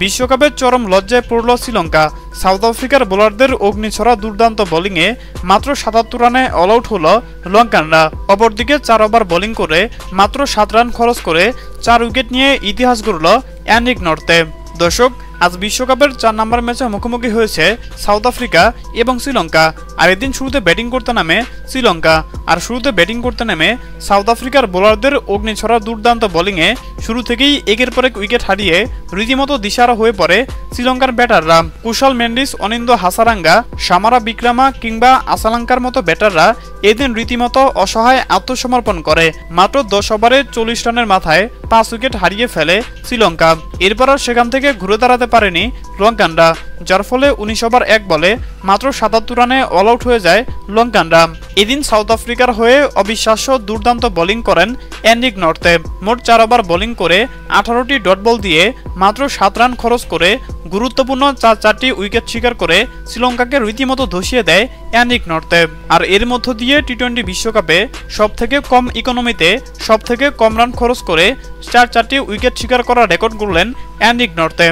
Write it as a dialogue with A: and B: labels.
A: বিশ্বকাপে চরম লজ্জায় পড়ল শ্রীলঙ্কা। সাউথ আফ্রিকার বোলারদের অগ্নিছড়া দুর্দান্ত বোলিংয়ে মাত্র ৭৭ রানে অল আউট হল লঙ্কানরা। অপরদিকে ৪ ওভার বোলিং করে মাত্র ৭ রান খরচ করে ৪ উইকেট নিয়ে ইতিহাস গড়ল অ্যানিক নর্থে। দর্শক, আজ বিশ্বকাপের ৪ নম্বর ম্যাচে মুখোমুখি হয়েছে সাউথ আফ্রিকা এবং শ্রীলঙ্কা। আর এদিন শুরুতে ব্যাটিং করতে নামে শ্রীলঙ্কা, আর শুরুতে ব্যাটিং করতে নেমে সাউথ আফ্রিকার বোলারদের অগ্নিছড়া দুর্দান্ত বোলিংয়ে শুরু থেকেই একের পর এক উইকেট হারিয়ে রীতিমতো দিশাহারা হয়ে পড়ে শ্রীলঙ্কার ব্যাটাররা। কুশাল মেন্ডিস, অনিন্দ হাসারাঙ্গা, সামারা বিক্রমা কিংবা আসালাঙ্কার মতো ব্যাটাররা এদিন রীতিমতো অসহায় আত্মসমর্পণ করে। মাত্র ১০ ওভারে ৪০ রানের মাথায় ৫ উইকেট হারিয়ে ফেলে শ্রীলঙ্কা। এরপর আর সেখান থেকে ঘুরে দাঁড়াতে পারেনি লঙ্কানরা, যার ফলে ১৯ ওভার ১ বলে মাত্র ৭৭ রানে অল আউট হয়ে যায় লঙ্কানরা। এদিন সাউথ আফ্রিকার হয়ে অবিশ্বাস্য দুর্দান্ত বোলিং করেন অ্যানিক নর্থে। মোট ৪ ওভার বোলিং করে ১৮টি ডট বল দিয়ে মাত্র ৭ রান খরচ করে গুরুত্বপূর্ণ ৪টি উইকেট শিকার করে শ্রীলঙ্কাকে রীতিমতো ধসিয়ে দেয় অ্যানিক নর্থে। আর এর মধ্য দিয়ে টি-২০ বিশ্বকাপে সবথেকে কম ইকোনমিতে সবথেকে কম রান খরচ করে ৪টি উইকেট শিকার করার রেকর্ড গড়লেন অ্যানিক নর্থে।